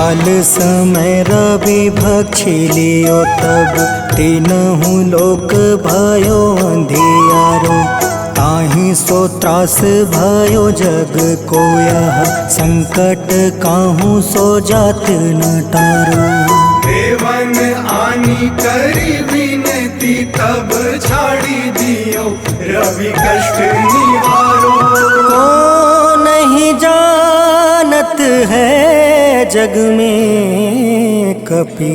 काल समय रवि भक्षी लियो तब तीनहु लोक भयो अंधियारो। ताहि सो त्रास भयो जग को यह संकट काहू सो जात न टारो। देवन आनी करी विनती तब छाड़ी दियो रवि कष्ट निवारो। को नहीं जानत है जग में कपि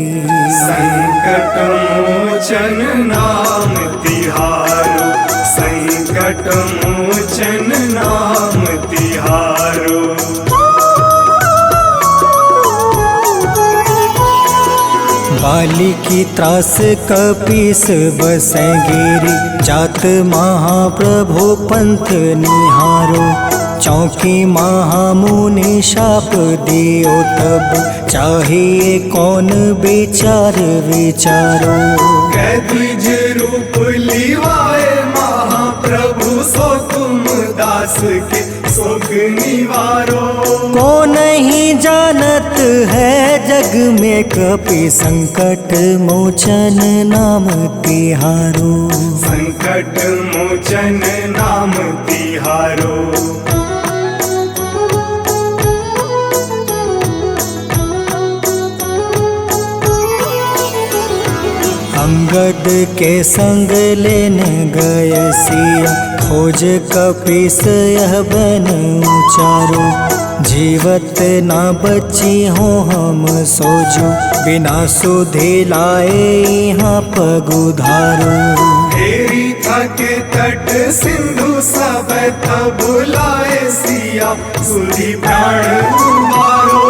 संकट मोचन नाम तिहारो। संकट मोचन नाम तिहारो। बाली की त्रास कपीस बसै गिरी। जात महाप्रभु पंथ निहारो। चौकी महामुनि शाप दियो तब चाहिए कौन विचार विचारो। कैद्विज रूप लिवाए महाप्रभु सो तुम दास के शोक निवारो। को नहीं जानत है जग में कपि संकट मोचन नाम तिहारो। संकट मोचन नाम तिहारो। अंगद के संग लेने गए सिया। खोज कपीस यह बन उचारो। जीवत ना बची हो हम सोजो। बिना सुधि लाए यहाँ पग उधारो। हेरी थके तट सिंधु सब तब लाए सिया। सुधि प्राण तुम्हारो।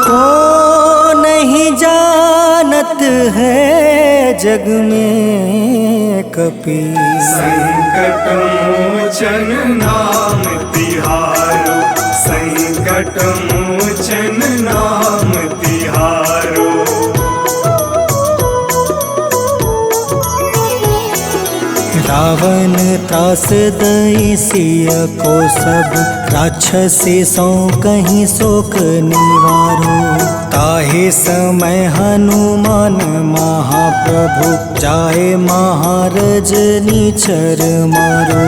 को नहीं जानत है जग में कपि संकट मोचन नाम तिहारो। संकट मोचन नाम तिहारो। रावण त्रास दई सिया को सब। राक्षसी सो कहीं शोक निवारो। ताहि समय हनुमान महाप्रभु जाए महारज नीचर मारो।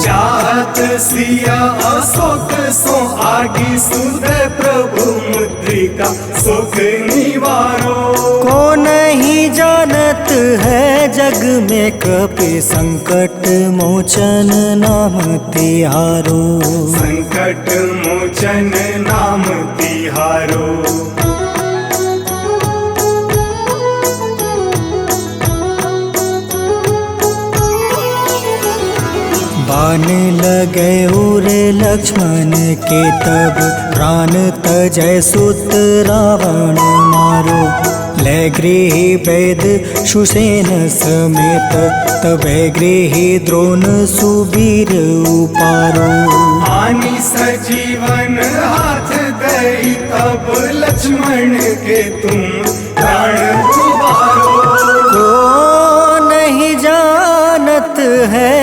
चाहत सिया अशोक सो आगी सुधे प्रभु मुद्रिका शोक निवारो। को नहीं जानत है जग में कपि संकट मोचन नाम तिहारो। संकट मोचन नाम तिहारो। बाण लगे उरे लक्ष्मण के तब। प्राण तजय सुत रावण मारो। ले गृही वैद सुसेन समेत। तबे गृही द्रोण सुबीर उपारो। आनी सजीवन हाथ दई तब लक्ष्मण के तुम प्राण उबारो। को नहीं जानत है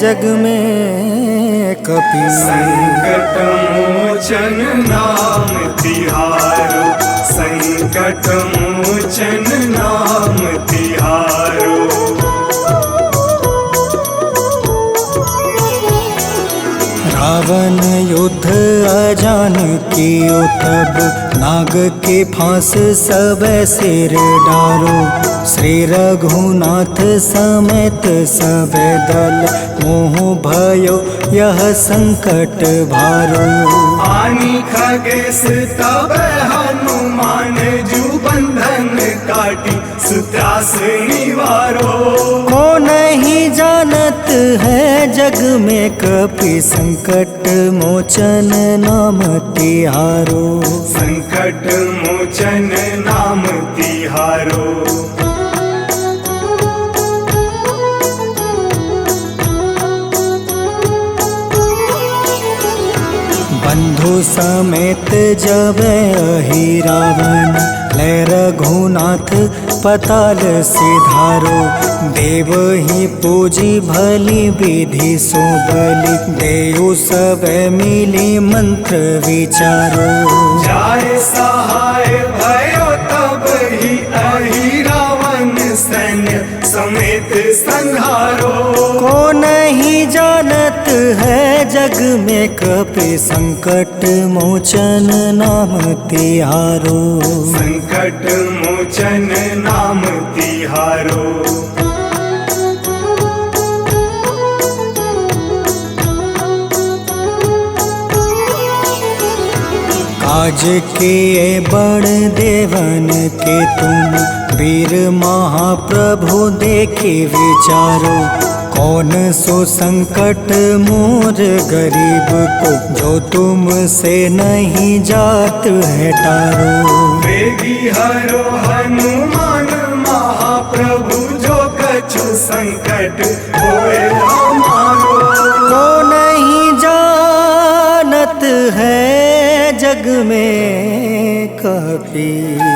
जग में कपि संकट मोचन नाम तिहारो। संकट मोचन नाम तिहारो। रावण युद्ध अजान कियो तब। नाग के फांस सब सिर डारो। श्री रघुनाथ समेत सब दल। मोह भयो यह संकट भारो। आनी खगेश तब हनुमान जू बंधन काटी सुत्रास निवारो। को नहीं जानत है जग में कपि संकट मोचन नाम तिहारो। संकट मोचन नाम तिहारो। बंधु समेत जब अहि रावण। ले रघुनाथ पताल सिधारो। देव ही पूजी भली विधि सो बलि, देव सब मिली मंत्र विचारो। जाय सहाय भयो तब ही अहि रावण सैन्य समेत संहारो। को नहीं जानत है जग में कपि संकट मोचन नाम तिहारो। संकट मोचन नाम तिहारो। काज किए बड़ देवन के तुम, वीर महाप्रभु देखे विचारो। कौन सो संकट मोर गरीब को, जो तुम से नहीं जात है टारो। वेगी हरो हनुमान महाप्रभु, जो कछु संकट होए हमारो। को नहीं जानत है जग में कपि,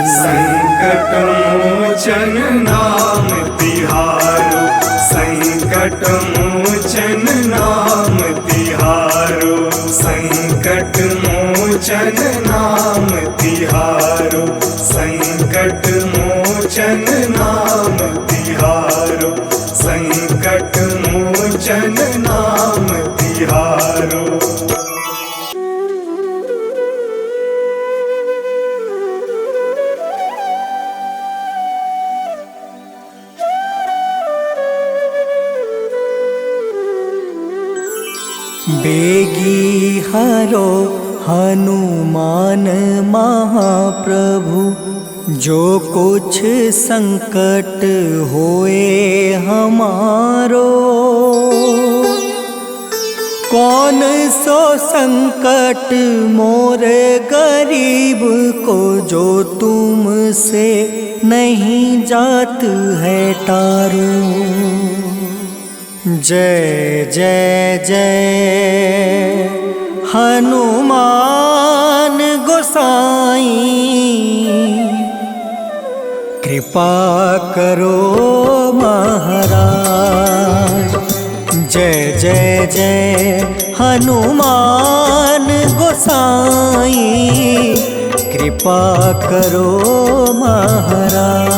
संकट मोचन नाम तिहारो। संकट मोचन नाम तिहारो। संकट मोचन नाम तिहारो। संकट मोचन नाम तिहारो। संकट मोचन नाम तिहारो। बेगी हरो हनुमान महाप्रभु, जो कुछ संकट होए हमारो। कौन सो संकट मोर गरीब को, जो तुम से नहीं जात है टारो। जय जय जय हनुमान गोसाई, कृपा करो महाराज। जय जय जय हनुमान गोसाई, कृपा करो महाराज।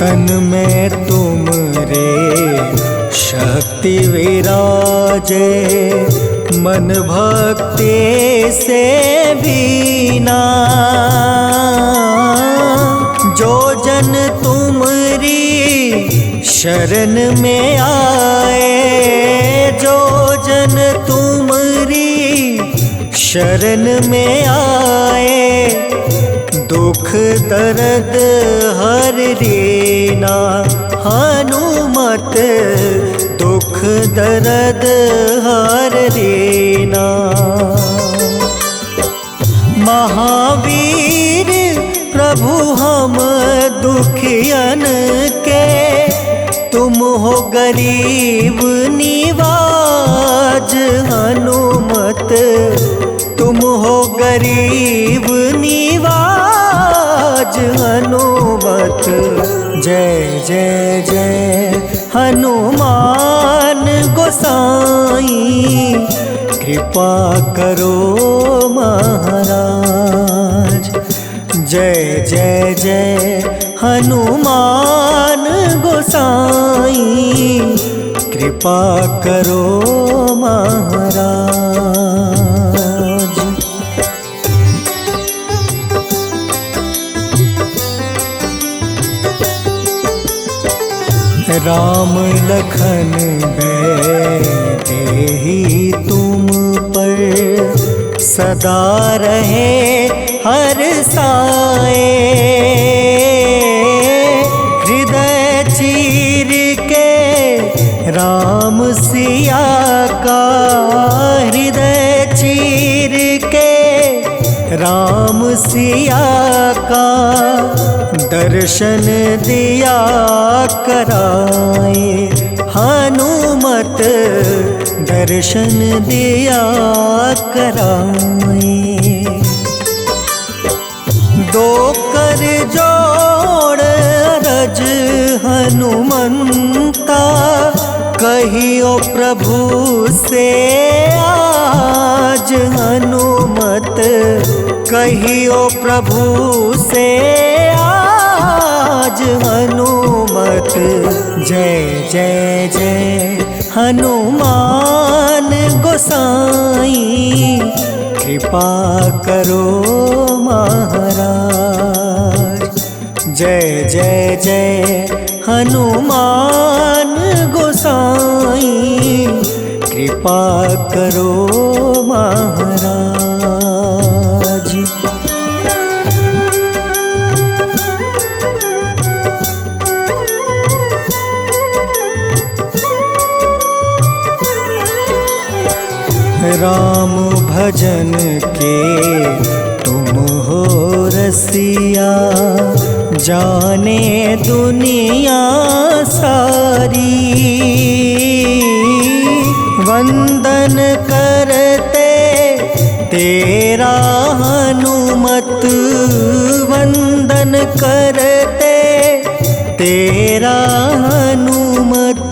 तन में तुम रे शक्ति विराजे, मन भक्ति से बीना। जो जन तुमरी शरण में आए, जो जन तुमरी शरण में आए, दुख दर्द हर लेना। हनुमत दुख दर्द हर लेना। महावीर प्रभु हम दुखियन के, तुम हो गरीब निवाज। हनुमत तुम हो गरीब निवाज। हनुमत जय जय जय हनुमान गोसाई, कृपा करो महाराज। जय जय जय हनुमान गोसाई, कृपा करो महाराज। राम लखन देहि तुम पर, सदा रहे हर साए। हृदय चीर के राम सिया का, हृदय चीर के राम सिया का, दर्शन दिया कराए। हनुमत दर्शन दिया कराए। दो कर जोड़ रज हनुमंता, कहियो प्रभु से आज हनुमत, कहियो प्रभु से आज हनुमत। जय जय जय हनुमान गोसाई, कृपा करो महाराज। जय जय जय हनुमान गोसाई, कृपा करो महाराज। राम भजन के तुम हो रसिया, जाने दुनिया सारी। वंदन करते तेरा हनुमत, वंदन करते तेरा हनुमत।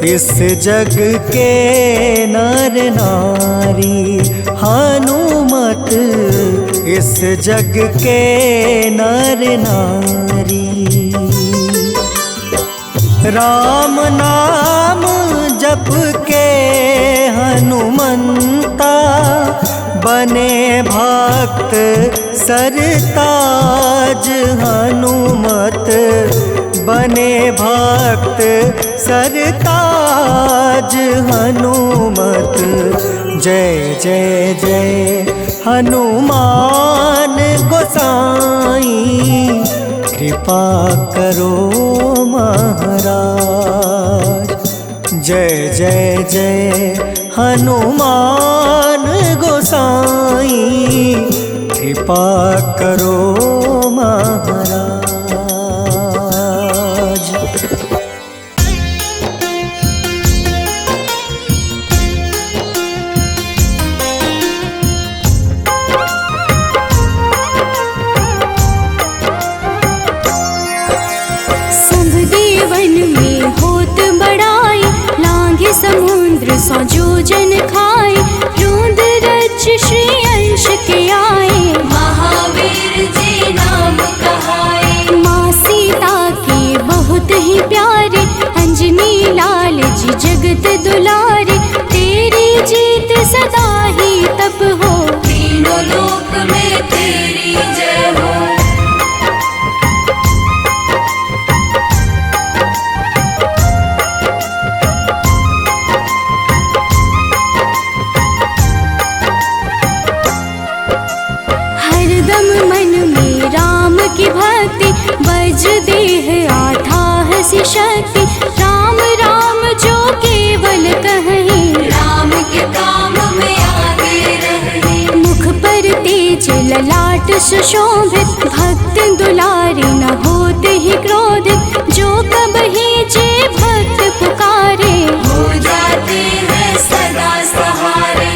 इस जग के नर नारी हनुमत, इस जग के नर नारी। राम नाम जप के हनुमंता, बने भक्त सरताज हनुमत, बने भक्त सरताज हनुमत। जय जय जय हनुमान गोसाई, कृपा करो महाराज। जय जय जय हनुमान गोसाई, कृपा करो महाराज। समुद्र सौ जोजन खाए, रूंद रच श्री अंश के आए। महावीर जी नाम कहाए, माँ सीता के बहुत ही प्यारे, अंजनी लाल जी जगत दुलारे। तेरी जीत सदा ही तब हो, तीनों लोक में तेरी जय हो। मन में राम की भक्ति, बज देह आथाह सी शक्ति। राम राम जो केवल कहें, राम के काम में आगे रहें। मुख पर तेज ललाट सुशोभित, भक्त दुलारे न होते ही क्रोधित। जो कबहि जे भक्त पुकारे, हो जाते हैं सदा सहारे।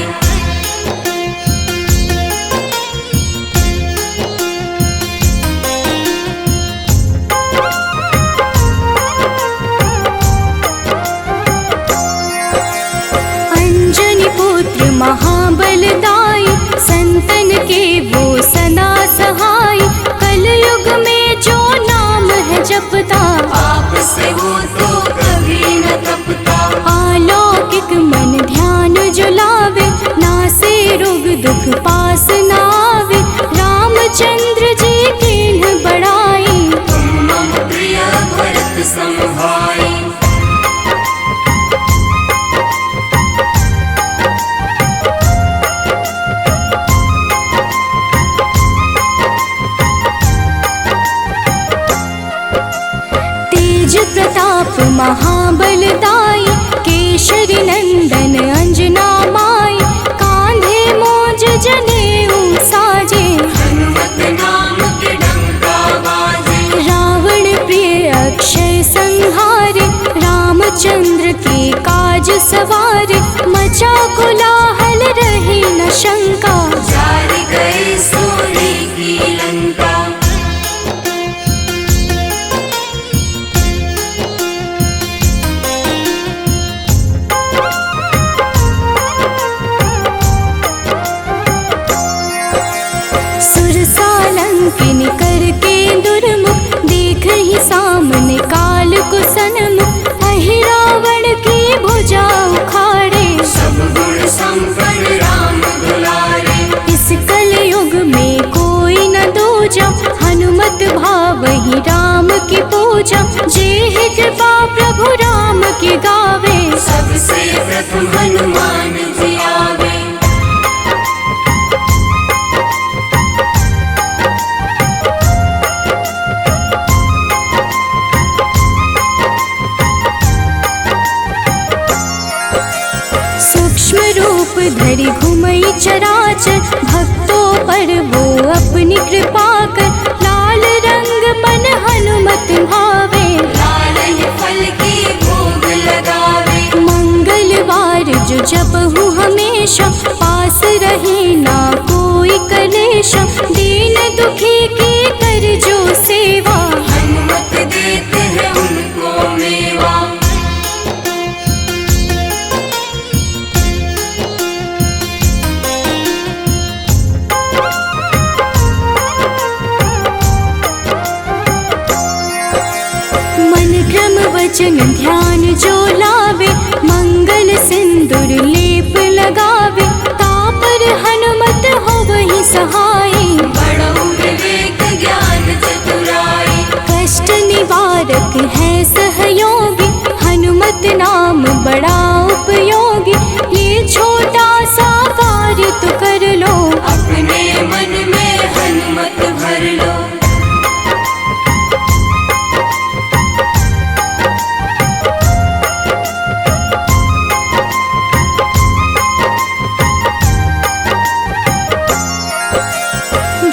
महाबलदाई, संतन के वो सदा सहाय। कलयुग में जो नाम है जपता, पाप से वो तो कभी न तपता। अलौकिक मन ध्यान जो लावे, नासे रोग दुख पास न आवे। रामचंद्र जी किन्ह बड़ाई, तुम मम प्रिय भरत सम भाई। प्रताप रामचंद्र के काज सवार, मचा कोलाहल रही न शंका, जार गए सूर्य की लंका। सुरसालंकिनी करके दुर्मुख, देख ही सामने काल को सन्मुख, अहि रावण की भुजा उखाड़े, सब गुण संपन्न राम दुलारे। इस कलयुग में कोई न दूजा, हनुमत भावहि राम की पूजा, जेहि कृपा प्रभु राम की गावे, सबसे प्रथम हनुमान जी आवे। सूक्ष्म रूप धरि घुमई चराचर, भक्तों पर वो अपनी कृपा कर, लाल रंग मन हनुमत भावे, लाल ही फल की भोग लगावे। मंगलवार जो जपहु हमेशा, पास रहे ना कोई कलेशा, दीन दुखी की कर जो सेवा, हनुमत देते हैं उनको मेवा। मन क्रम वचन ध्यान जो लावे, मंगल सिंदूर लेप लगावे, तापर हनुमत हो वही सहाय, बड़ो विवेक ज्ञान चतुराई। कष्ट निवारक है सहयोगी, हनुमत नाम बड़ा उपयोगी, ये छोटा सा कार्य तो कर लो, अपने मन में हनुमत भर लो।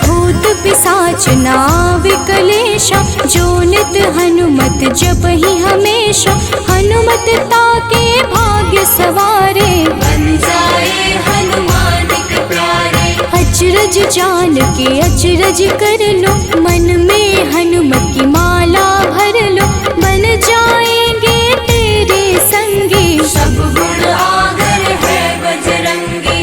भूत पिशाच नाव कलेशा, जो नित हनुमत जप ही हमेशा, हनुमत ताके भाग्य सवारे, बन जाए हनुमान के प्यारे। अचरज जान के अचरज कर लो, मन में हनुमत की माला भर लो, बन जाएंगे तेरे संगी, सब गुण आगर है बजरंगी।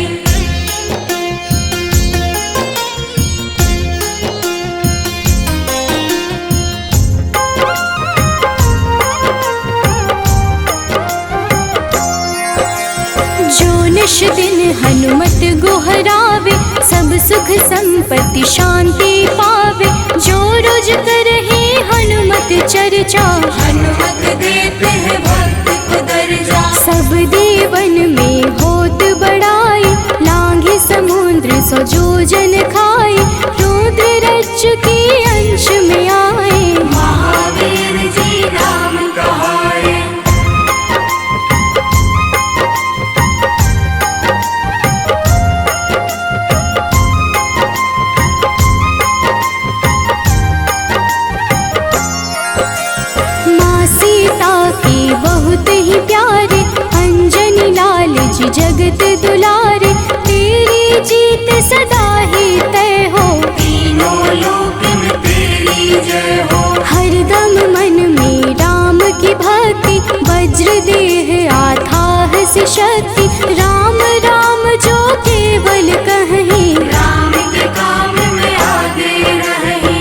जो निश दिन हनुमत गोहरावे, सब सुख संपत्ति शांति पावे, जो रोज करहे हनुमत चर्चा, हनुमत देते हैं भक्त को दर्जा। सब देवन में होत बड़ाई, लांघे समुद्र सो जो जन खाए, रुद्र रज के अंश में आए, महावीर जी नाम कहाए। माँ सीता के बहुत ही प्यारे, अंजनी लाल जी जगत दुलारे, तेरी जीत सदा ही तय हो, तीनों लोक में तेरी जय हो। हरदम मन में राम की भक्ति, वज्र देह आथाह से शक्ति, राम राम जो केवल कहीं, राम के काम में आगे रहे।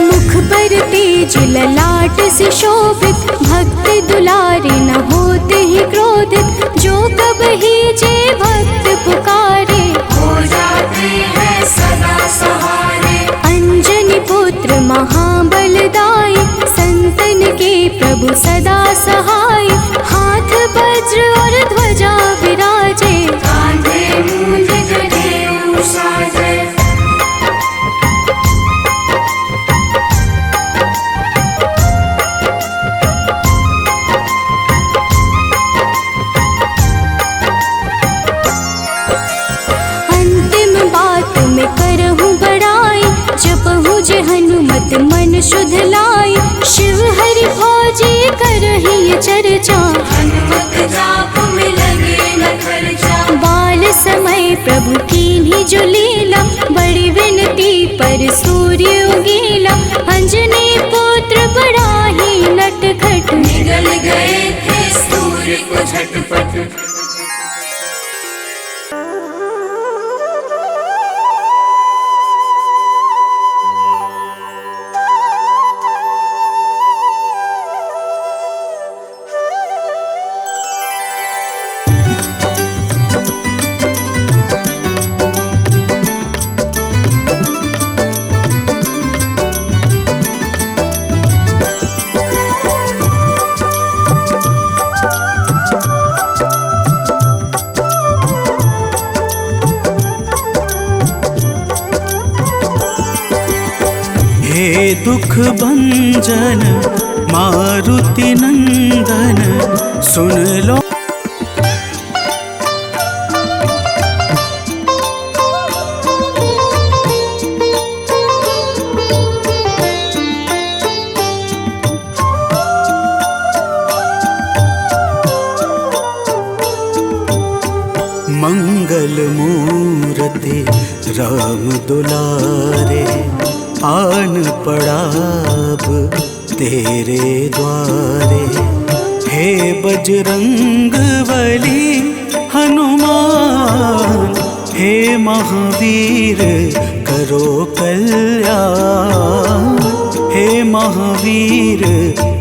मुख पर तेज ललाट से शोभित, भक्त दुलारे न होते ही क्रोधित, जो कब ही जे भक्त पुकारे, हो जाते हैं सदा सहारे। अंजनी पुत्र महाबलदाई, संतन के प्रभु सदा सहाय, हाथ वज्र और ध्वजा विराजे, कांधे मूंज जनेऊ साजे। नित मन शुद्ध लाई, शिव हरि भोजी करही चर्चा। हनुमत जाप में लगे न खर्चा, बाल समय प्रभु कीन्ही जो लीला, बड़ी विनती पर सूर्य उगीला। अंजनी पुत्र बड़ा ही नटखट, निगल गए थे सूर्य को झटपट। हे दुख भंजन मारुति नंदन, सुन लो मंगल मूर्ति राम दुलारे, आन पड़ा अब तेरे द्वारे। हे बजरंग बली हनुमान, हे महावीर करो कल्याण, हे महावीर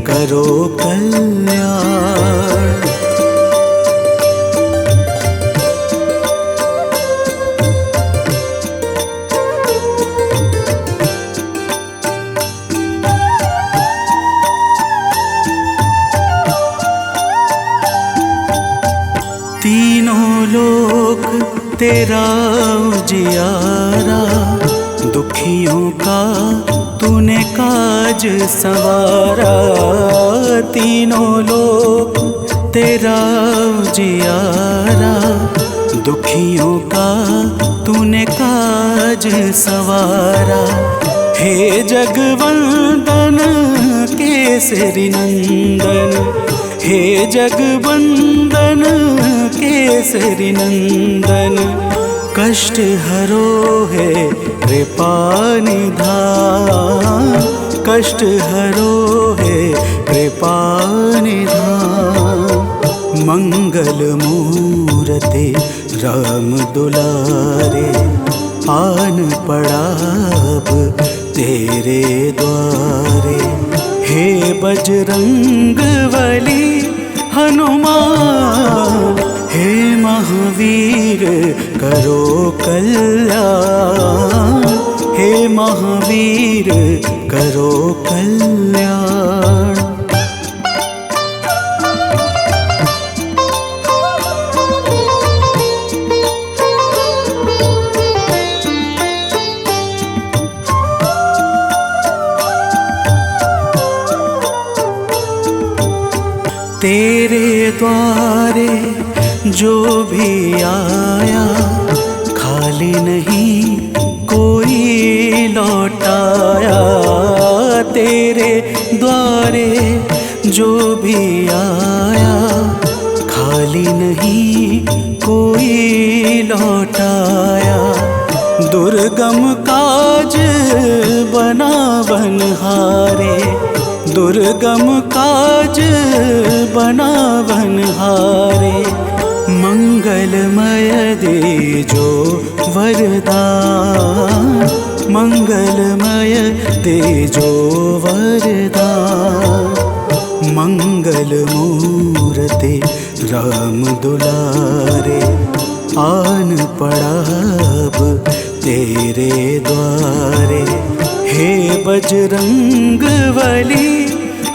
करो कल्याण। तीनों लोक तेरा उजियारा, दुखियों का तूने काज सवारा। तीनों लोक तेरा उजियारा, दुखियों का तूने काज सवारा। हे जगवंदन केसरी नंदन, हे जगवंदन केसरी नंदन, कष्ट हरो है कृपा निधान, कष्ट हरो है कृपा निधान। मंगल मूर्ति राम दुलारे, आन पड़ा अब तेरे द्वारे। हे बजरंग बली हनुमान, हे महावीर करो कल्याण, हे महावीर करो कल्याण। तेरे द्वारे जो भी आया, खाली नहीं कोई लौटाया। तेरे द्वारे जो भी आया, खाली नहीं कोई लौटाया। दुर्गम काज बना बनहारे, दुर्गम काज बना बनहारे। मंगलमय दे जो वरदान, मंगलमय दे जो वरदान। मंगल मूर्ति राम दुलारे, आन पड़ा अब तेरे द्वारे। हे बजरंग बली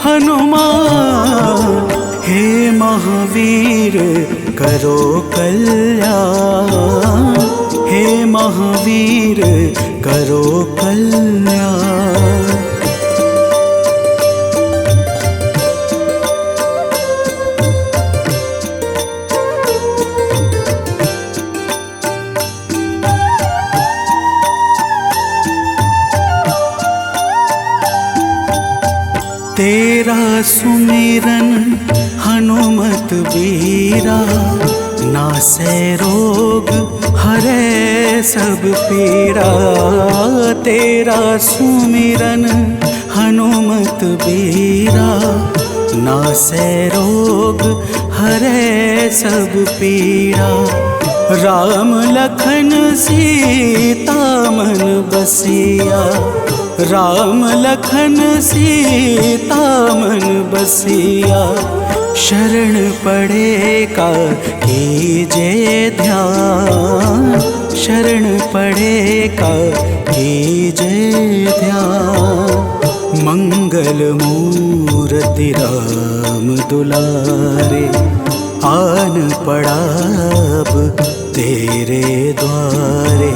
हनुमान, हे महावीर करो कल्याण, हे महावीर करो कल्याण। तेरा सुमिरन हनुमत बीरा, नासै रोग हरै सब पीड़ा। तेरा सुमिरन हनुमत बीरा, नासै रोग हरै सब पीड़ा। राम लखन सीता मन बसिया, राम लखन सीता मन बसिया। शरण पड़े का कीजे ध्यान, शरण पड़े का कीजे ध्यान। मंगल मूर्ति राम दुलारे, आन पड़ा अब तेरे द्वारे।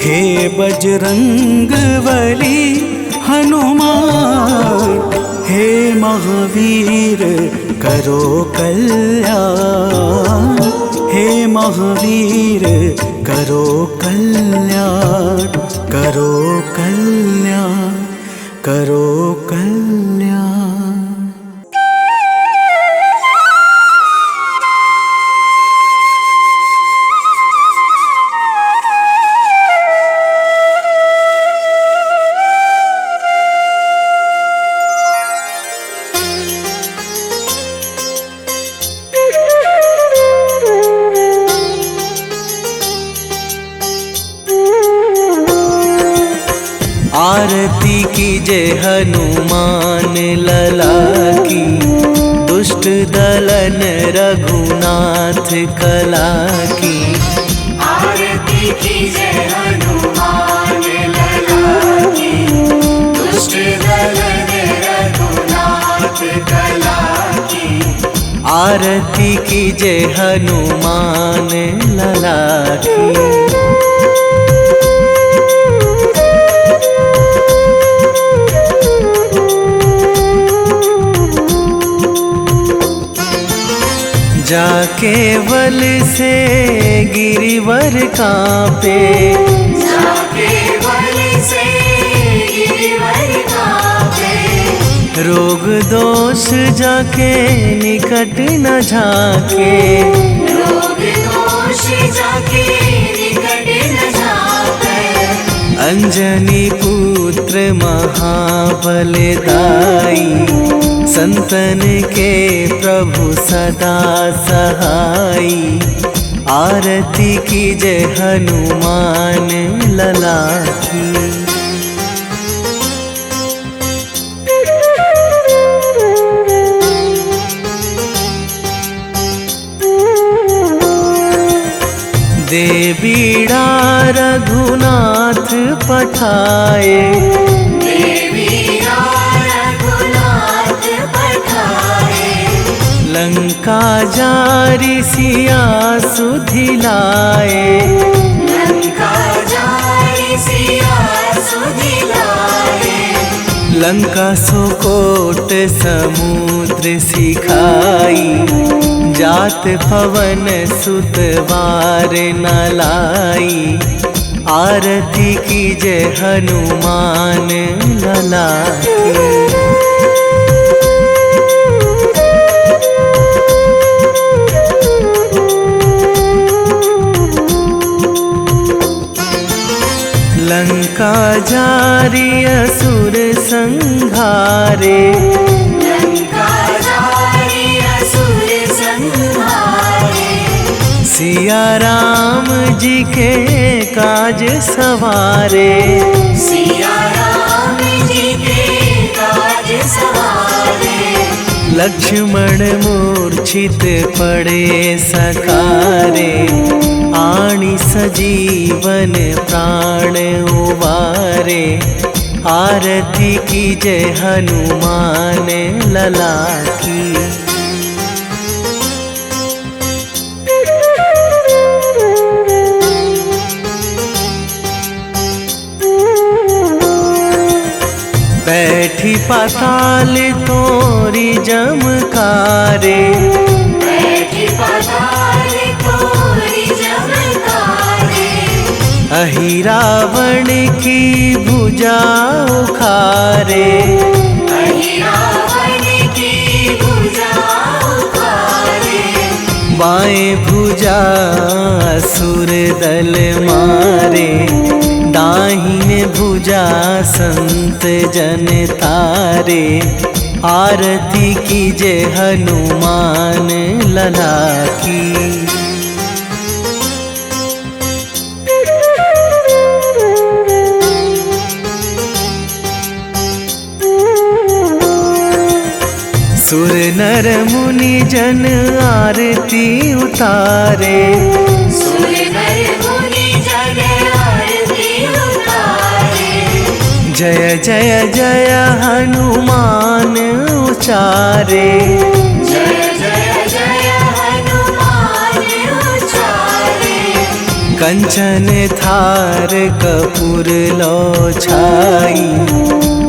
हे बजरंग बली हनुमान, हे महावीर करो कल्याण। हे महावीर करो कल्याण, करो कल्याण, करो कल्याण। आरती कीजे हनुमान लला की, दुष्ट दलन रघुनाथ कला की। आरती कीजे हनुमान लला की, दुष्ट दलन रघुनाथ कला की। आरती कीजे हनुमान लला की। जाके बल से गिरिवर कांपे, जाके बल से गिरिवर कांपे। रोग दोष जाके निकट न झाके, रोग दोष जाके निकट न झाके। अंजनी पुत्र महाबलदाई, संतन के प्रभु सदा सहाई। आरती कीजे हनुमान लला की। दे बीड़ा रघुनाथ पठाए, लंका जारी सिया सुधिलाए। लंका जारी सिया सुधिलाए। लंका सुकोट समुद्र सिखाई, जात पवन सुत वार न लाई। आरती कीजे हनुमान लला की। लंका जारी असुर संहारे, लंका जारी असुर संहारे। सिया राम जी के काज सवारे, सिया राम जी के काज सवारे। लक्ष्मण मूर्छित पड़े सकारे, आणी सजीवन प्राण उवारे। आरती कीजे हनुमान लला की। बैठी पाताल तोरी जमकारे, बैठी पाताल तोरी जमकारे। अहि रावण की भुजा उखारे, अहि रावण की भुजा उखाड़े। बाएं भुजा असुर दल मारे, दाहिने भुजा संत जन तारे। आरती कीजे हनुमान लला की। सुर नर मुनि जन आरती उतारे, सुर नर मुनि जन आरती उतारे। जय जय जय हनुमान उचारे। जय जय जय हनुमान उचारे। कंचन थार कपूर लो छाई,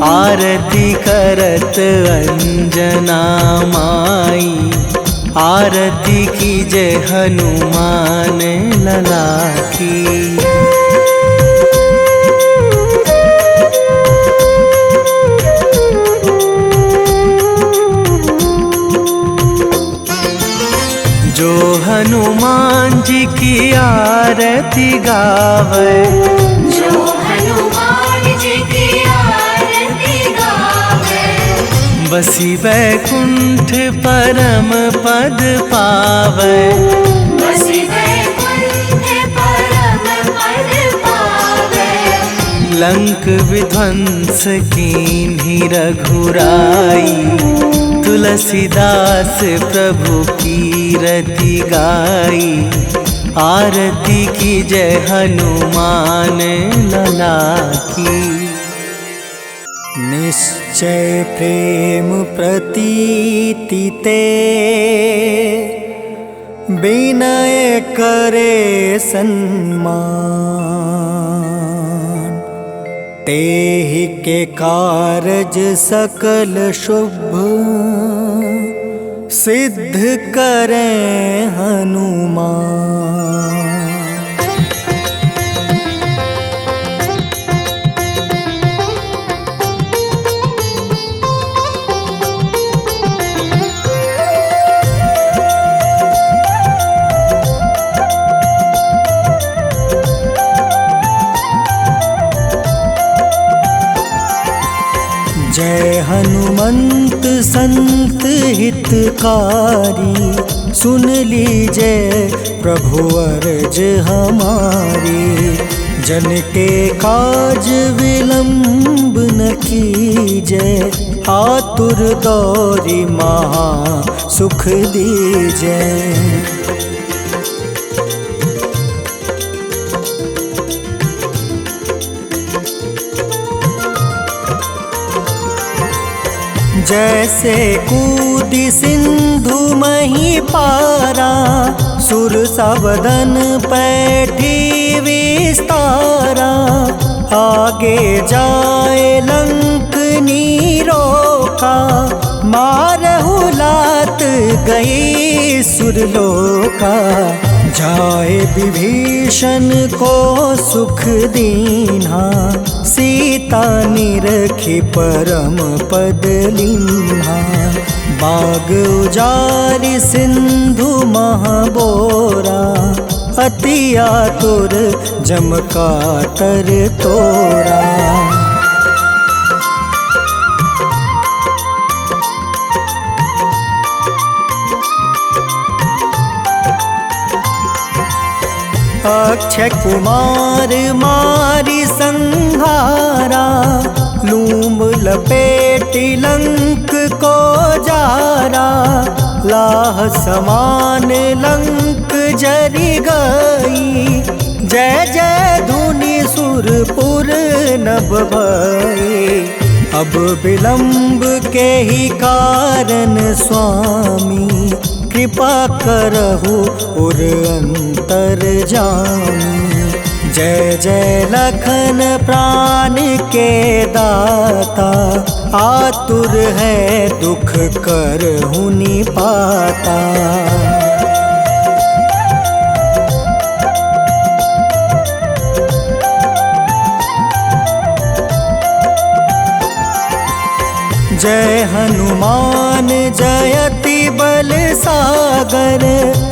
आरती करत अंजना माई। आरती कीजे हनुमान लला की। जो हनुमान जी की आरती गावे, जो हनुमान जी की आरती गावे। बसी वैकुंठ परम पद पावे। बसी वैकुंठ परम पद पावे। लंक विध्वंस कीन्ही रघुराई, तुलसीदास प्रभु कीरति गाई। आरती कीजे हनुमान लला की। निश्चय प्रेम प्रतीति ते, विनय करे सन्मान। तेहि के कारज सकल शुभ, सिद्ध करें हनुमान। जय हनुमंत संत हितकारी, सुन लीजिए प्रभु अर्ज हमारी। जन के काज विलंब न कीजय, आतुर दौरी महा सुख दीजय। जैसे कूदी सिंधु मही पारा, सुर सबदन पैठी विस्तारा। आगे जाए लंक नीरोका, मारहु लात गई सुरलोका। जाए विभीषण को सुख दीन्हा, सीता निरखी परम पद लीन्हा। बाग उजारि सिंधु महाबोरा, अति आतुर जम कातर तोरा। अक्षय कुमार मारी संहारा, लूम लपेटी लंक को जारा। लाह समान लंक जरी गई, जय जय धुनि सुरपुर नभ भई। अब विलंब के ही कारण स्वामी, कृपा करहु उर अंतर जामी। जय जय लखन प्राण के दाता, आतुर है दुख करहु निपाता। जय हनुमान जयति बल सागर,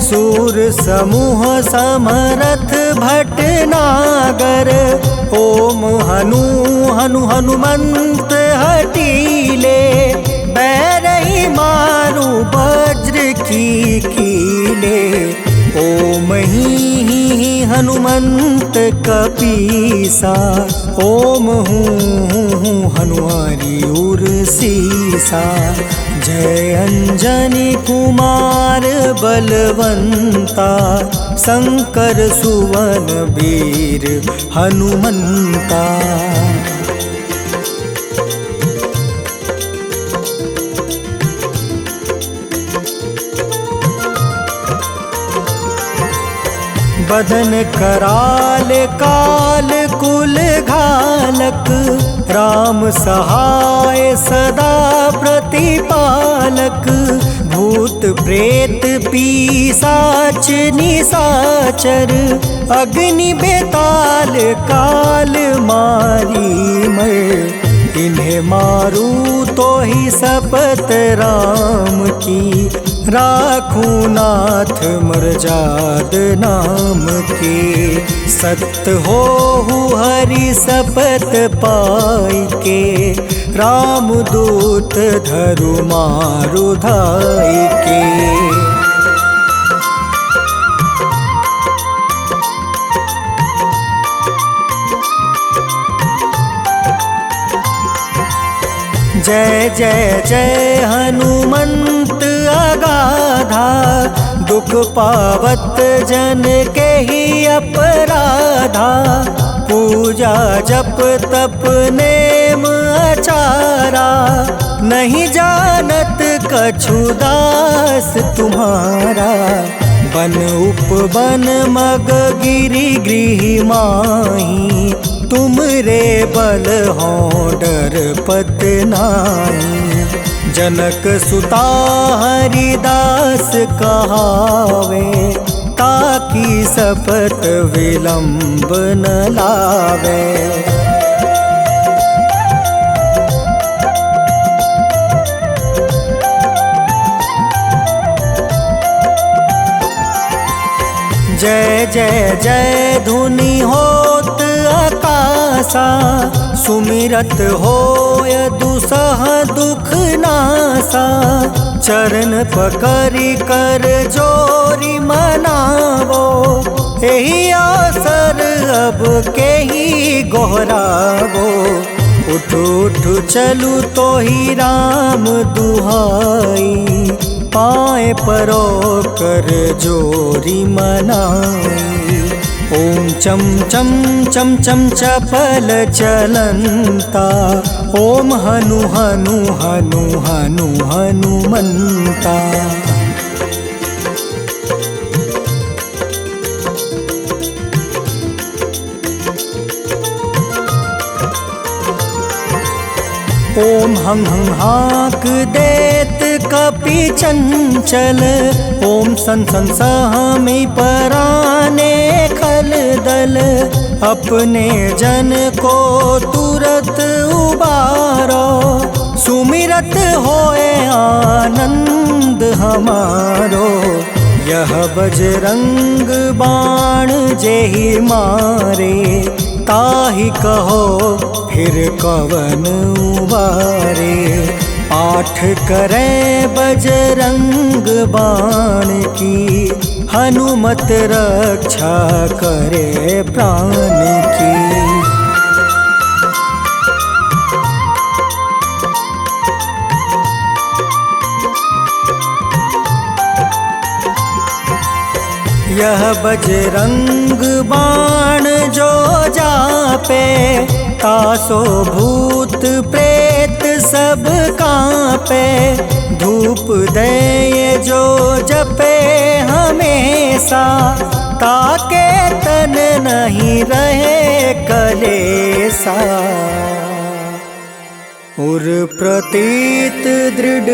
सूर समूह समरथ भटनागर। ओम हनु हनु हनुमंत हटीले, बैरही मारू वज्र की कीले। ओम ही हनुमंत कपीसा, ओम हूँ हनुमारी उर सीसा। जय अंजनी कुमार बलवंता, शंकर सुवन वीर हनुमंता। बदन कराल काल कुल घालक, राम सहाय सदा प्रतिपालक। भूत प्रेत पिशाच निशाचर, अग्नि बेताल काल मारी मर। इन्हें मारू तो ही शपथ राम की, राखूं नाथ मर्जाद नाम के। सत्य हो हरि शपथ पाई के, राम दूत धरु मारु धाई के। जय जय जय हनुमंत अगाधा, दुख पावत जन के ही अपराधा। पूजा जप तप नेम आचारा, नहीं जानत कछु दास तुम्हारा। बन उपवन मग गिरि गृह माही, तुम रे बल हो डर पत नाई। जनक सुता हरिदास कहावे, ताकि शपथ विलंब न लावे। जय जय जय धुनि होत आकाशा, सुमिरत होय दुसह दुख नासा। चरण पकड़ि कर जोरी मनावो, एही अवसर अब के ही गोहरावो। उठ उठ चलू तो ही राम दुहाई, पाए परो कर जोरी मनाई। ओम चम चम चम चम चपल चलंता, ओम हनु हनु हनु हनु हनुमंता। ओम हं हं हाक देत कपि चंचल, ओम सन सन सहमी पराने खल दल। अपने जन को तुरत उबारो, सुमिरत होए आनंद हमारो। यह बजरंग बाण जेहि मारे, ताहि कहो फिर कवन उबारे। पाठ करें बजरंग बाण की, हनुमत रक्षा करे प्राण की। यह बजरंग बाण जो जापे, तासो भूत प्रेत सब कांपे। धूप दे जो जपे हमेशा, ताके तन नहीं रहे कलेसा। उर प्रतीत दृढ़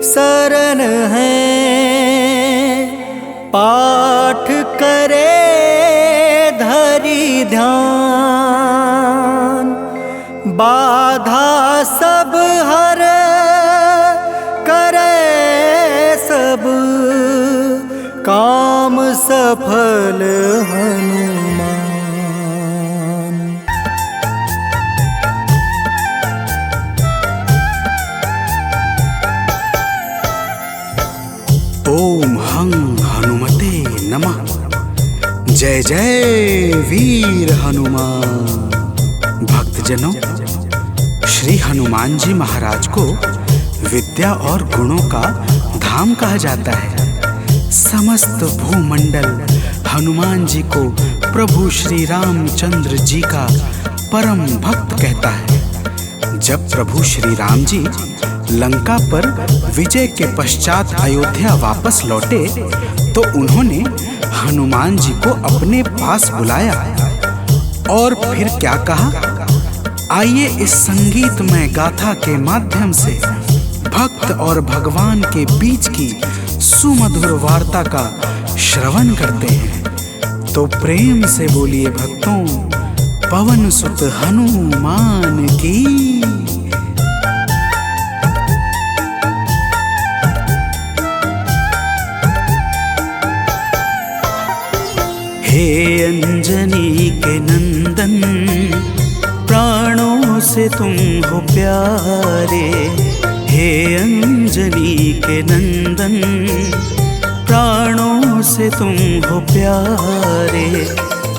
शरण है, पाठ करे ध्यान। बाधा सब सफल हनुमान। ओम हं हनुमते नमः। जय जय वीर हनुमान। भक्तजनों, श्री हनुमान जी महाराज को विद्या और गुणों का धाम कहा जाता है। समस्त भूमंडल हनुमान जी को प्रभु श्री रामचंद्र जी का परम भक्त कहता है। जब प्रभु श्री राम जी लंका पर विजय के पश्चात अयोध्या वापस लौटे तो उन्होंने हनुमान जी को अपने पास बुलाया और फिर क्या कहा, आइए इस संगीतमय गाथा के माध्यम से भक्त और भगवान के बीच की सुमधुर वार्ता का श्रवण करते हैं। तो प्रेम से बोलिए भक्तों, पवन सुत हनुमान की। हे अंजनी के नंदन, प्राणों से तुम हो प्यारे। हे अंजनी के नंदन, प्राणों से तुम हो प्यारे।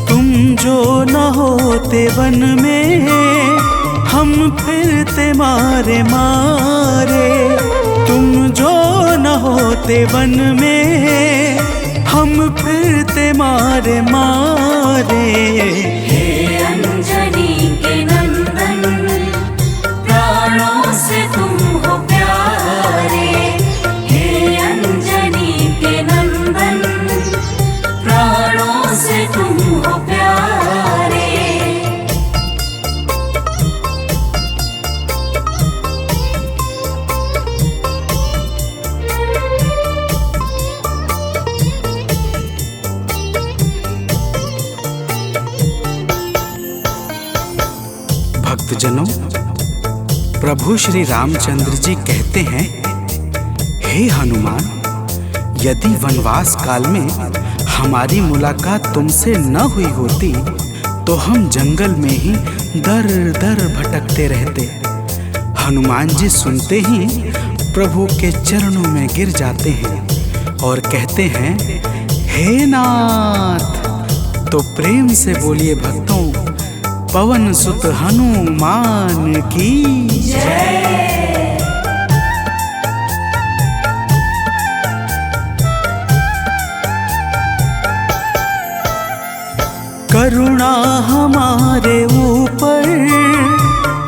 तुम जो न होते वन में, हम फिरते मारे मारे। तुम जो न होते वन में, हम फिरते मारे मारे। हे अंजनी के नंदन, प्राणों से तुम हो प्यारे। हे अंजनी के नंदन, प्राणों से तुम हो प्यारे। भक्तजनों, प्रभु श्री रामचंद्र जी कहते हैं, हे हनुमान, यदि वनवास काल में हमारी मुलाकात तुमसे न हुई होती तो हम जंगल में ही दर दर भटकते रहते। हनुमान जी सुनते ही प्रभु के चरणों में गिर जाते हैं और कहते हैं, हे नाथ। तो प्रेम से बोलिए भक्तों, पवन सुत हनुमान की जय। करुणा हमारे ऊपर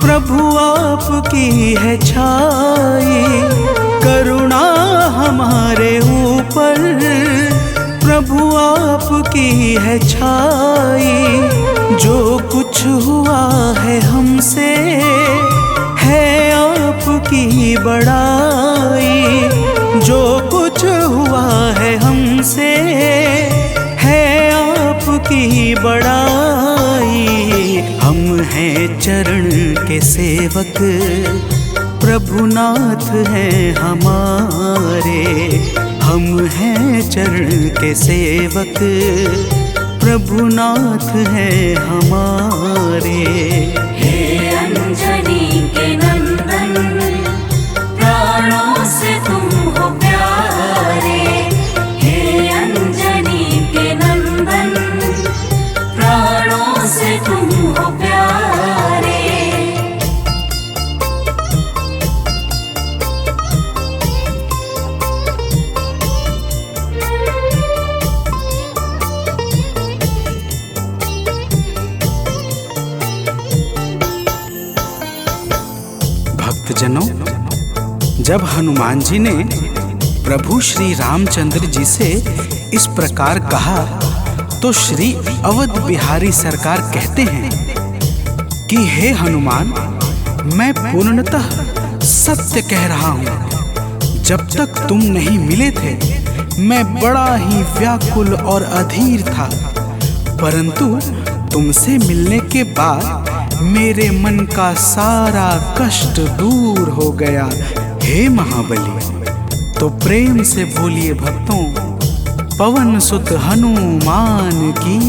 प्रभु आपकी है छाई। करुणा हमारे ऊपर प्रभु आपकी है छाई। जो कुछ हुआ है हमसे है आपकी बड़ाई। जो कुछ हुआ है हमसे है आपकी बड़ाई। हम हैं चरण के सेवक, प्रभुनाथ हैं हमारे। हम हैं चरण के सेवक, प्रभुनाथ हैं हमारे। हे अंजनी के नंदन, प्राणों से तुम हो प्यारे। हे अंजनी के नंदन, प्राणों से तुम हो प्यारे। भक्तजनों, जब हनुमान जी ने प्रभु श्री रामचंद्र जी से इस प्रकार कहा तो श्री अवध बिहारी सरकार कहते हैं कि हे हनुमान, मैं पूर्णतः सत्य कह रहा हूँ। जब तक तुम नहीं मिले थे मैं बड़ा ही व्याकुल और अधीर था, परंतु तुमसे मिलने के बाद मेरे मन का सारा कष्ट दूर हो गया। हे महाबली, तो प्रेम से बोलिए भक्तों, पवन सुत हनुमान की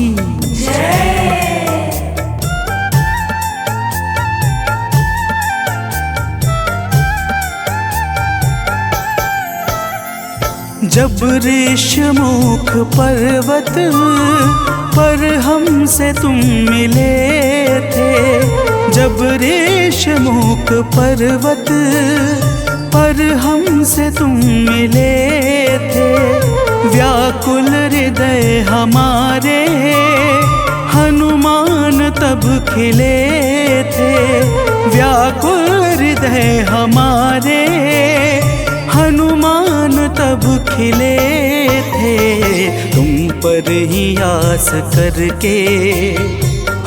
जब ऋषमुख पर्वत पर हमसे तुम मिले थे, जब ऋषमुख पर्वत पर हमसे तुम मिले थे, व्याकुल हृदय हमारे हनुमान तब खिले थे, व्याकुल हृदय हमारे हनुमान तब खिले थे। तुम पर ही आस करके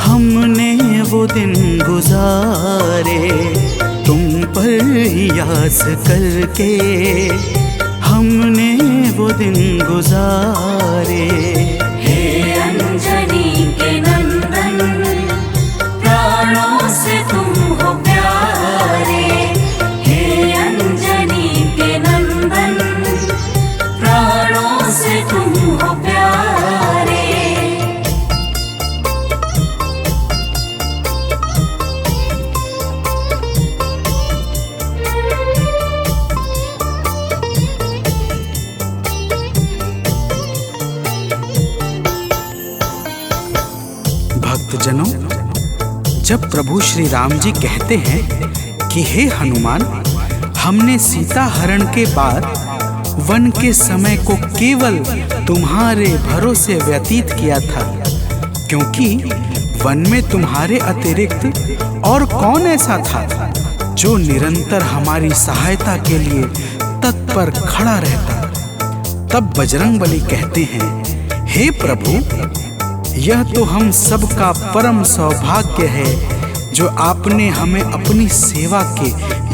हमने वो दिन गुजारे, तुम पर ही आस करके हमने वो दिन गुजारे। हे अंजनी के नंदन, प्राणों से तुम हो प्यारे। हे अंजनी के नंदन, प्राणों से तुम हो प्यारे। भक्तजनों, जब प्रभु श्री राम जी कहते हैं कि हे हनुमान, हमने सीता हरण के बाद वन के समय को केवल तुम्हारे भरोसे व्यतीत किया था, क्योंकि वन में तुम्हारे अतिरिक्त और कौन ऐसा था जो निरंतर हमारी सहायता के लिए तत्पर खड़ा रहता। तब बजरंगबली कहते हैं, हे प्रभु, यह तो हम सबका परम सौभाग्य है जो आपने हमें अपनी सेवा के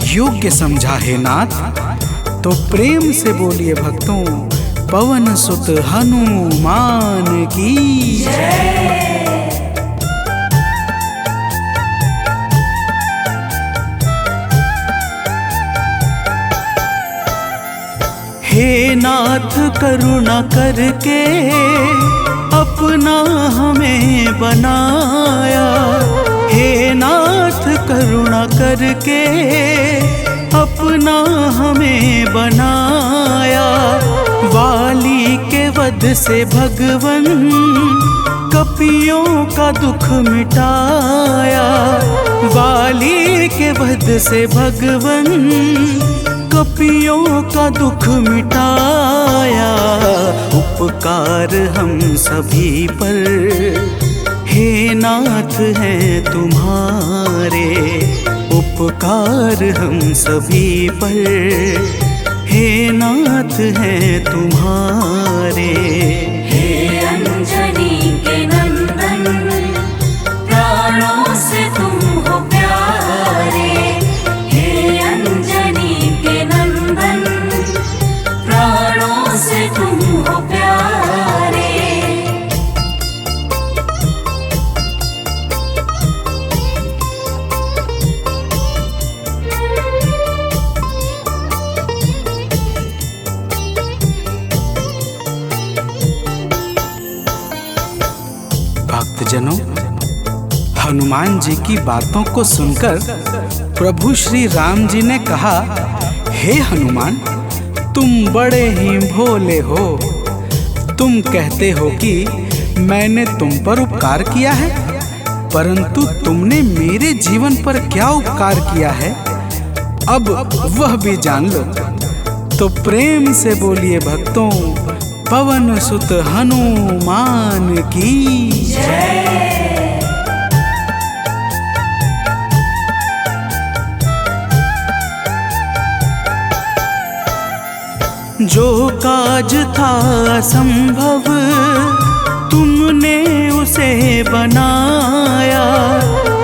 योग्य समझा है नाथ। तो प्रेम से बोलिए भक्तों, पवन सुत हनुमान की जय। हे नाथ करुणा करके अपना हमें बनाया, हे नाथ करुणा करके अपना हमें बनाया। वाली के वध से भगवन कपियों का दुख मिटाया, वाली के वध से भगवन कपियों का दुख मिटाया। उपकार हम सभी पर हे नाथ हैं तुम्हारे, उपकार हम सभी पर हे नाथ हैं तुम्हारे। हे अंजनी के नंदन, प्राणों से तुम हो प्यारे। हे अंजनी के नंदन, प्राणों से तुम हो प्यारे। भक्तजनों, हनुमान जी की बातों को सुनकर प्रभु श्री राम जी ने कहा, हे हनुमान, तुम बड़े ही भोले हो। तुम कहते हो कि मैंने तुम पर उपकार किया है, परंतु तुमने मेरे जीवन पर क्या उपकार किया है, अब वह भी जान लो। तो प्रेम से बोलिए भक्तों, पवन सुत हनुमान की जय। जो काज था असंभव तुमने उसे बनाया,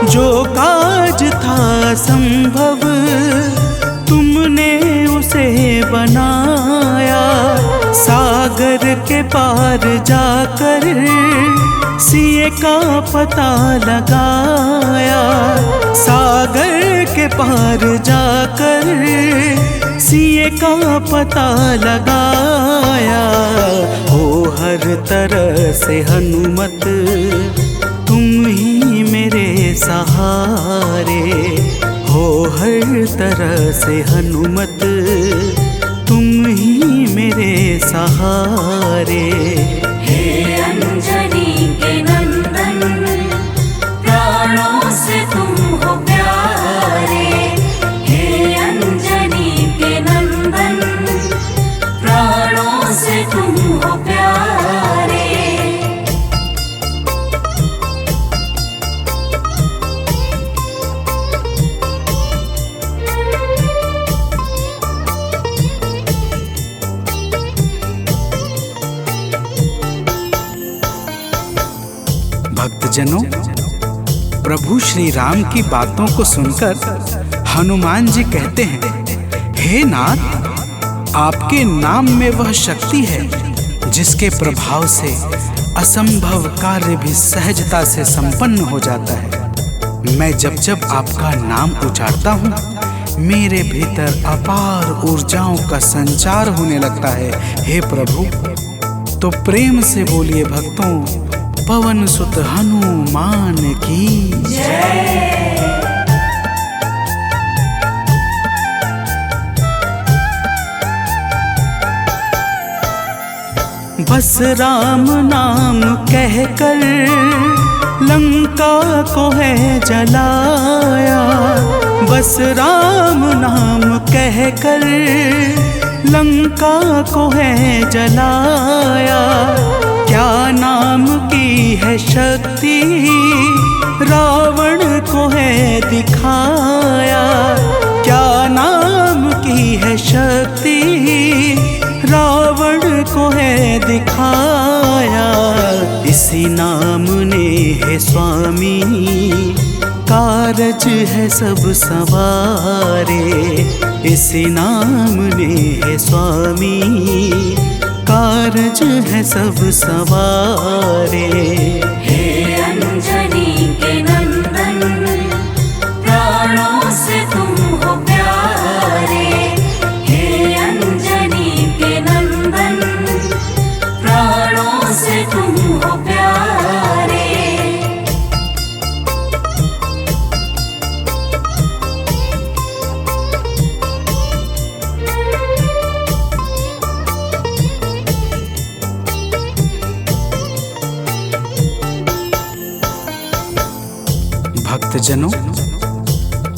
जो काज था असंभव तुमने उसे बनाया। सागर के पार जाकर सिए का पता लगाया, सागर के पार जाकर सिए का पता लगाया। हो हर तरह से हनुमत तुम ही मेरे सहारे। हो हर तरह से हनुमत तुम ही मेरे सहारे। हे अंजनी के नंदन, प्राणों से तुम हो प्यारे। हे अंजनी के नंदन, प्राणों से तुम हो प्यारे। भक्तजनों, प्रभु श्री राम की बातों को सुनकर हनुमान जी कहते हैं, हे नाथ, आपके नाम में वह शक्ति है जिसके प्रभाव से असंभव कार्य भी सहजता से संपन्न हो जाता है। मैं जब जब आपका नाम उचारता हूँ, मेरे भीतर अपार ऊर्जाओं का संचार होने लगता है। हे प्रभु, तो प्रेम से बोलिए भक्तों, पवन सुत हनुमान की जय। बस राम नाम कहकर लंका को है जलाया। बस राम नाम कहकर लंका को है जलाया। क्या नाम की है शक्ति रावण को है दिखाया। क्या नाम की है शक्ति रावण को है दिखाया। इसी नाम ने है स्वामी कारज है सब सवारे। इसी नाम ने है स्वामी कारज है सब सवारे। हे अंजनी के नंदन, प्राणों से तुम हो प्यारे। हे अंजनी के नंदन, प्राणों से तुम हो प्यारे। भक्तजनों,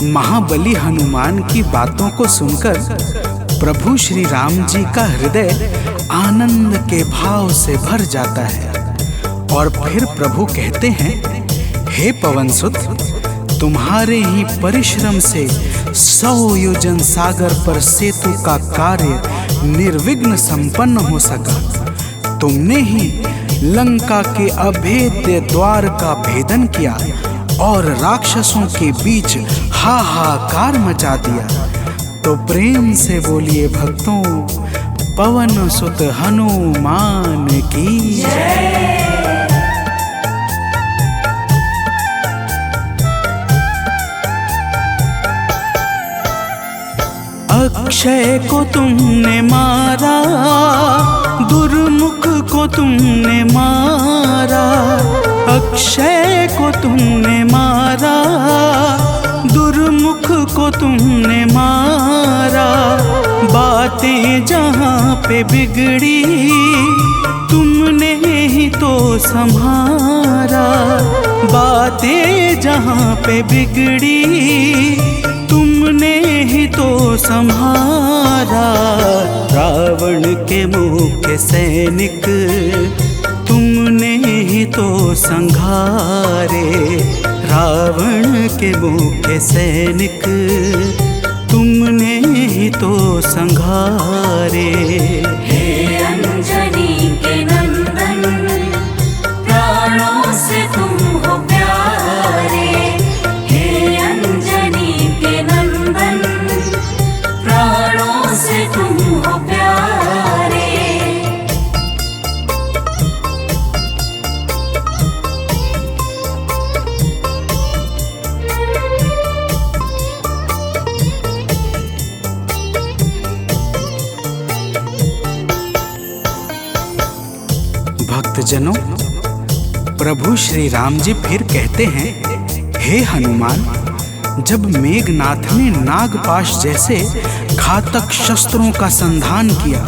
महाबली हनुमान की बातों को सुनकर प्रभु श्री राम जी का हृदय आनंद के भाव से भर जाता है। और फिर प्रभु कहते हैं, हे पवनसुत, तुम्हारे ही परिश्रम से 100 योजन सागर पर सेतु का कार्य निर्विघ्न संपन्न हो सका। तुमने ही लंका के अभेद्य द्वार का भेदन किया और राक्षसों के बीच हाहाकार मचा दिया। तो प्रेम से बोलिए भक्तों, पवन सुत हनुमान की जय। अक्षय को तुमने मारा, दुर्मुख को तुमने मारा। अक्षय को तुमने मारा, दुर्मुख को तुमने मारा। बातें जहाँ पे बिगड़ी तुमने ही तो संभारा। बातें जहाँ पे बिगड़ी तुमने ही तो संहारा। रावण के मुख्य सैनिक तुमने ही तो संघारे। रावण के मुख्य सैनिक तुमने ही तो संघारे। हे अंजनी के नंदन, प्राणों से तुम हो प्यारे। हे अंजनी के नंदन, प्राणों से तुम हो प्यारे। भक्तजनों, प्रभु श्री राम जी फिर कहते हैं, हे हनुमान, जब मेघनाथ ने नागपाश जैसे घातक शस्त्रों का संधान किया,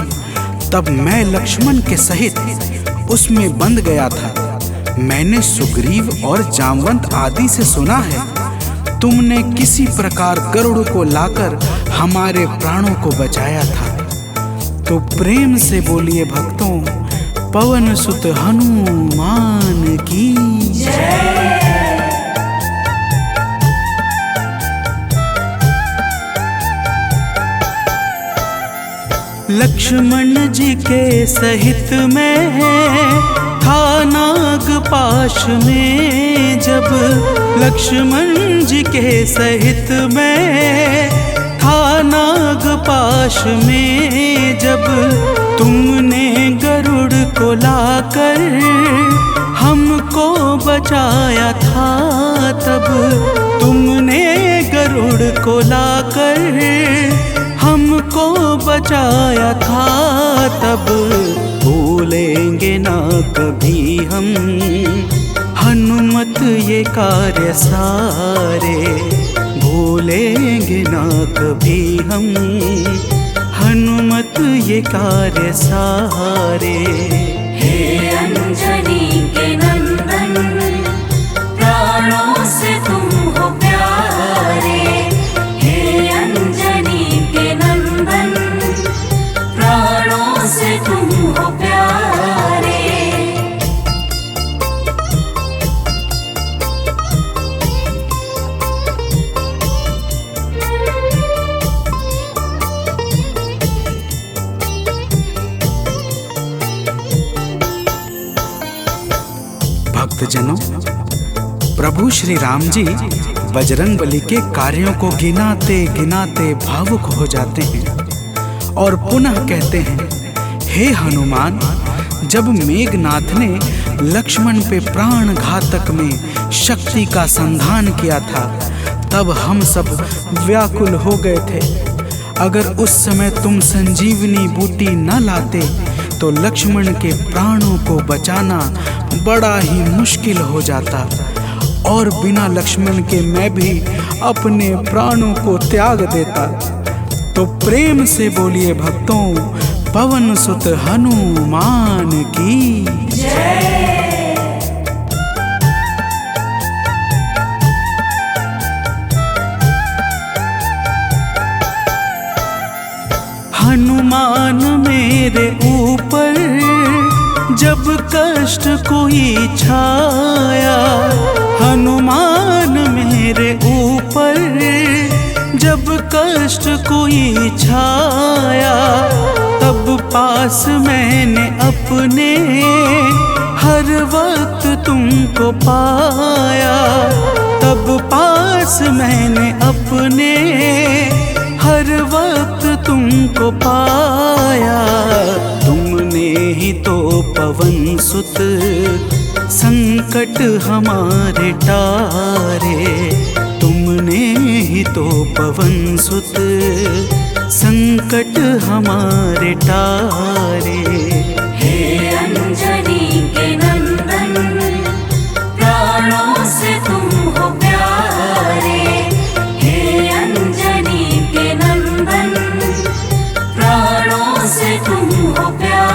तब मैं लक्ष्मण के सहित उसमें बंध गया था। मैंने सुग्रीव और जामवंत आदि से सुना है, तुमने किसी प्रकार गरुड़ को लाकर हमारे प्राणों को बचाया था। तो प्रेम से बोलिए भक्तों, पवन सुत हनुमान की जय। लक्ष्मण जी के सहित मैं था नागपाश में, जब लक्ष्मण जी के सहित मैं था नागपाश में, जब तुमने गरुड़ को लाकर हमको बचाया था, तब तुमने गरुड़ को लाकर हमको बचाया था, तब भूलेंगे ना कभी हम हनुमत ये कार्य सारे, भूलेंगे ना कभी हम हनुमत ये कार्य सारे। हे अंजनी के नंदन, प्राणों से तुम हो प्यारे। हे अंजनी के नंदन, प्राणों से तुम हो प्यारे। भक्तजनों, प्रभु श्री राम जी बजरंगबली के कार्यों को गिनाते गिनाते भावुक हो जाते हैं और पुनः कहते हैं, हे हनुमान, जब मेघनाथ ने लक्ष्मण पे प्राण घातक में शक्ति का संधान किया था, तब हम सब व्याकुल हो गए थे। अगर उस समय तुम संजीवनी बूटी न लाते तो लक्ष्मण के प्राणों को बचाना बड़ा ही मुश्किल हो जाता, और बिना लक्ष्मण के मैं भी अपने प्राणों को त्याग देता। तो प्रेम से बोलिए भक्तों, पवन सुत हनुमान की जय। हनुमान मेरे ऊपर जब कष्ट कोई छाया, हनुमान मेरे ऊपर जब कष्ट कोई छाया, तब पास मैंने अपने हर वक्त तुमको पाया, तब पास मैंने अपने हर वक्त तुमको पाया। तुमने ही तो पवन सुत संकट हमारे टारे, तुमने ही तो पवन सुत संकट हमारे टारे। हे अंजनी के नंदन, प्राणों से तुम हो प्यारे। हे अंजनी के नंदन, प्राणों से तुम हो प्यारे।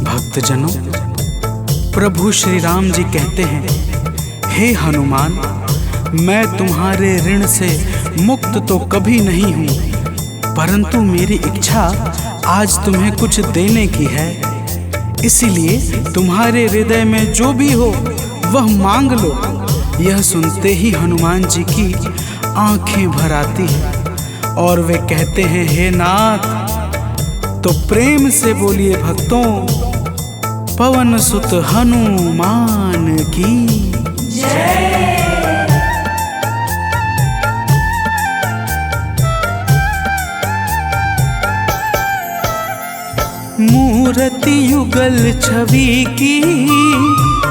भक्तजनों, प्रभु श्री राम जी कहते हैं, हे हनुमान, मैं तुम्हारे ऋण से मुक्त तो कभी नहीं हूँ, परंतु मेरी इच्छा आज तुम्हें कुछ देने की है। इसीलिए तुम्हारे हृदय में जो भी हो वह मांग लो। यह सुनते ही हनुमान जी की आंखें भर आती हैं और वे कहते हैं, हे नाथ। तो प्रेम से बोलिए भक्तों, पवन सुत हनुमान की जय। मूर्ति मूर्ति युगल छवि की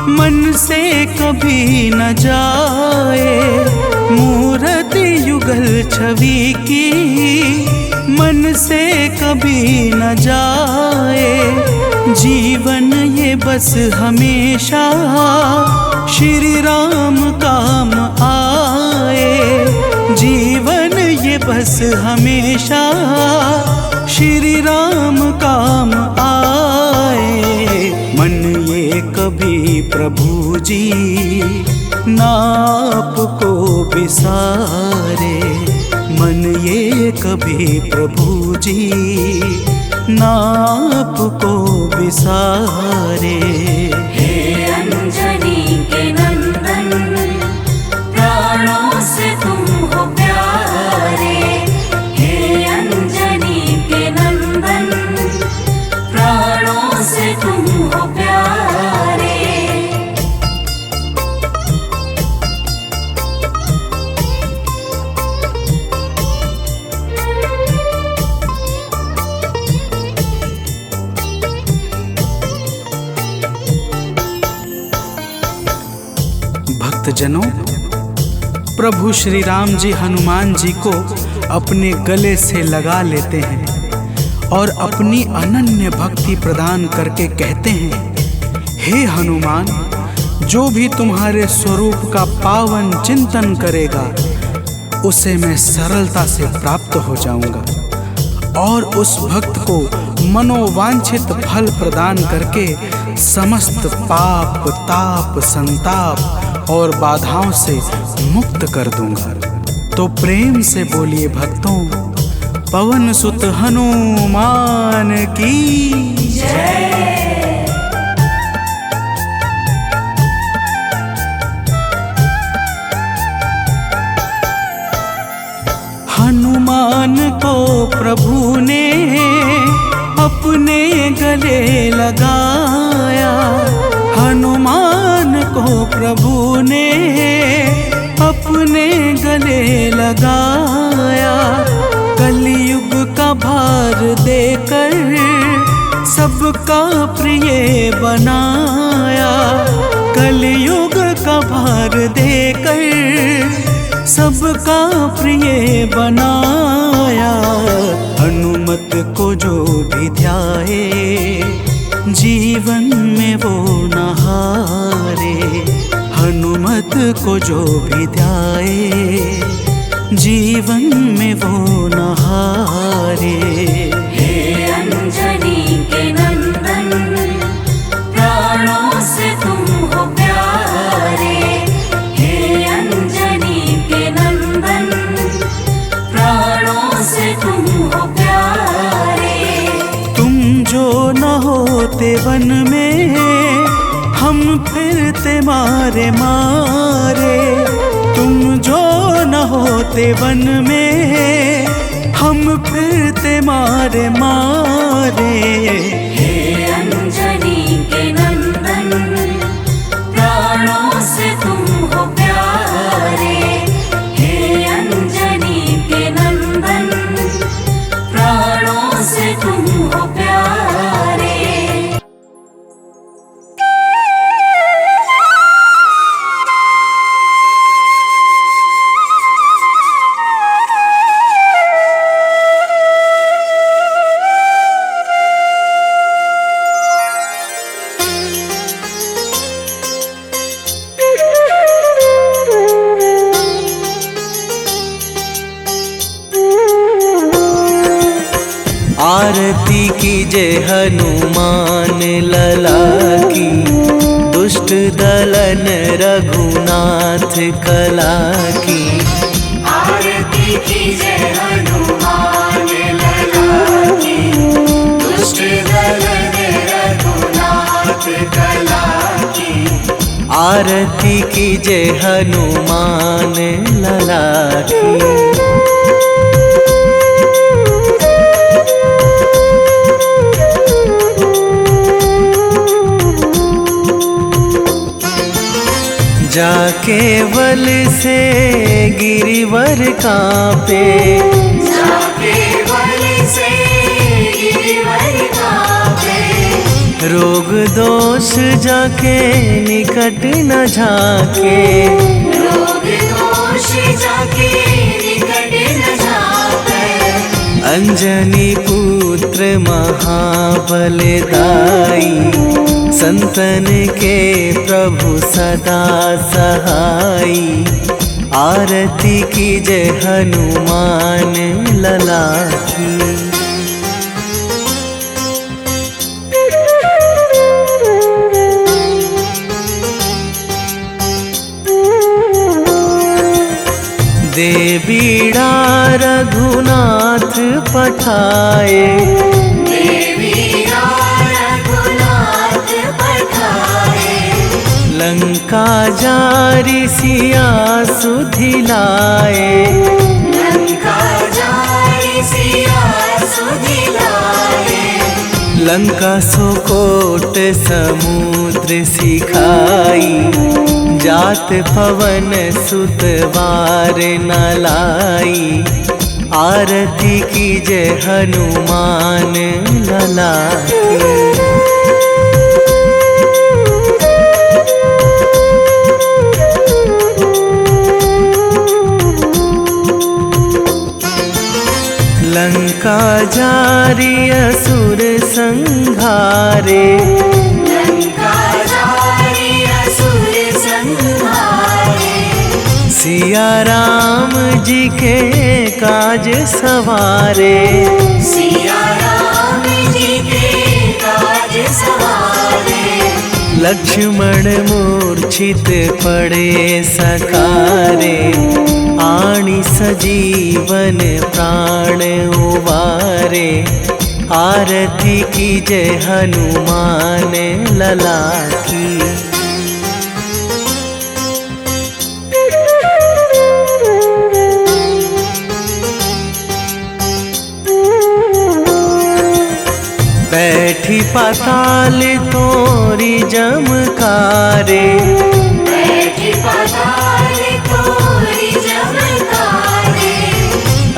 मन से कभी न जाए। मूर्ति युगल छवि की मन से कभी न जाए। जीवन ये बस हमेशा श्री राम काम आए। जीवन ये बस हमेशा श्री राम काम आए। मन ये कभी प्रभु जी नाप को बिसारे। मन ये कभी प्रभु जी नाप को बिसारे। हे अंजनी के नंदन, प्राणों से तुम हो प्यारे। हे अंजनी के नंदन, प्राणों से तुम हो प्यारे। भक्तजनों, प्रभु श्री राम जी हनुमान जी को अपने गले से लगा लेते हैं और अपनी अनन्य भक्ति प्रदान करके कहते हैं, हे हनुमान, जो भी तुम्हारे स्वरूप का पावन चिंतन करेगा उसे मैं सरलता से प्राप्त हो जाऊंगा और उस भक्त को मनोवांछित फल प्रदान करके समस्त पाप, ताप, संताप और बाधाओं से मुक्त कर दूंगा। तो प्रेम से बोलिए भक्तों, पवन सुत हनुमान की जय। हनुमान को प्रभु ने अपने गले लगाया। हनुमान को प्रभु ने अपने गले लगाया। कलयुग का भार देकर सबका प्रिय बनाया। कलयुग का भार देकर सबका प्रिय बनाया। हनुमत को जो भी ध्याए जीवन में वो न हारे। हनुमत को जो भी ध्याए जीवन में वो न हारे। हे अंजनी के नंदन, प्राणों से तुम हो प्यारे। हे अंजनी के नंदन, प्राणों से तुम हो प्यारे। तुम जो न होते वन में हम फिरते मारे मारे। तुम जो न होते वन में हम फिरते मारे मारे। हे अंजनी के नंदन, प्राणों से तुम हो प्यारे। हे अंजनी के नंदन, प्राणों से तुम हो प्यारे। आरती कीजय हनुमान लला की, दुष्ट दलन रघुनाथ कला की। आरती कीजय हनुमान लला की, दुष्ट दलन रघुनाथ कला की। आरती कीजय हनुमान लला की। जाके बल से गिरिवर कांपे। जाके बल से गिरिवर कांपे। रोग दोष जाके निकट न झाके, रोग दोष जाके निकट न जाके। अंजनी पुत्र महाबलदाई, संतन के प्रभु सदा सहाई। आरती कीजय हनुमान लला की। दे बीड़ा रघुनाथ पठाए, देवीरा रघुनाथ पठाए। लंका जारी सिया सुधिलाए, लंका जारी सिया सुधिलाए। लंका सोकोट समुद्र सिखाई। जात पवन सुत वार न लाई। आरती कीजय हनुमान लला की। लंका जारी असुर संहारे, लंका जारी असुर संहारे। सिया राम जी के काज सवारे, सिया राम जी के काज सवारे। लक्ष्मण मूर्छित पड़े सकारे। आणी सजीवन प्राण उबारे। आरती कीजय हनुमान लला की। बैठी पाताल तोरी जमकारे, बैठी पाताल तोरी जमकारे।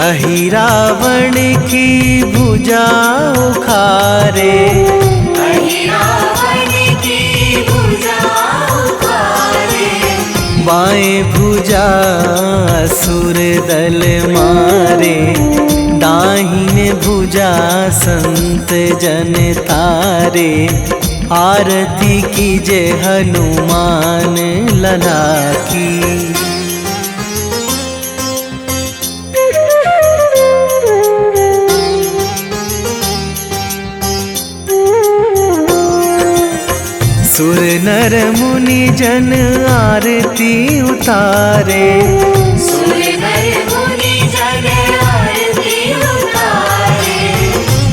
अहि रावण की भुजा उखारे। अहि रावण की भुजा उखारे। बाएं भुजा असुर दल मारे। दाहिने भुजा संत जन तारे। आरती कीजय हनुमान लला की। सुर नर मुनि जन आरती उतारे। सुर नर मुनि जन आरती उतारे।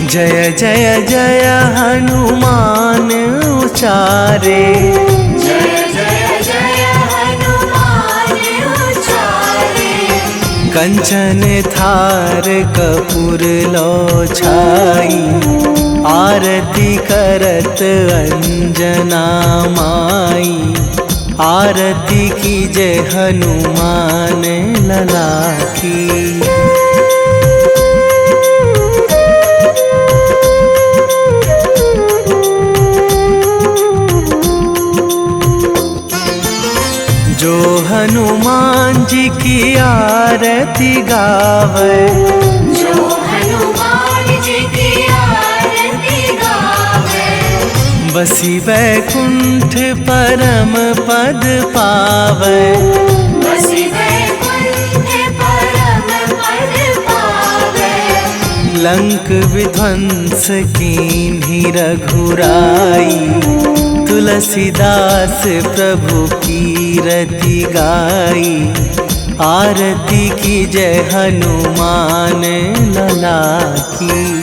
जय जय जय हनुमान उचारे। जय जय जय हनुमान उचारे। कंचन थार कपूर लो छाई। आरती करत अंजना माई। आरती कीजय हनुमान लला की। जो हनुमान जी की आरती गावे। जो हनुमान जी की आरती गावे। बसी वैकुंठ परम पद पावे। बसी वैकुंठ परम पद पावे। लंक विध्वंस कीन्ही रघुराई। तुलसीदास प्रभु कीरति गाई। आरती कीजय हनुमान लला की।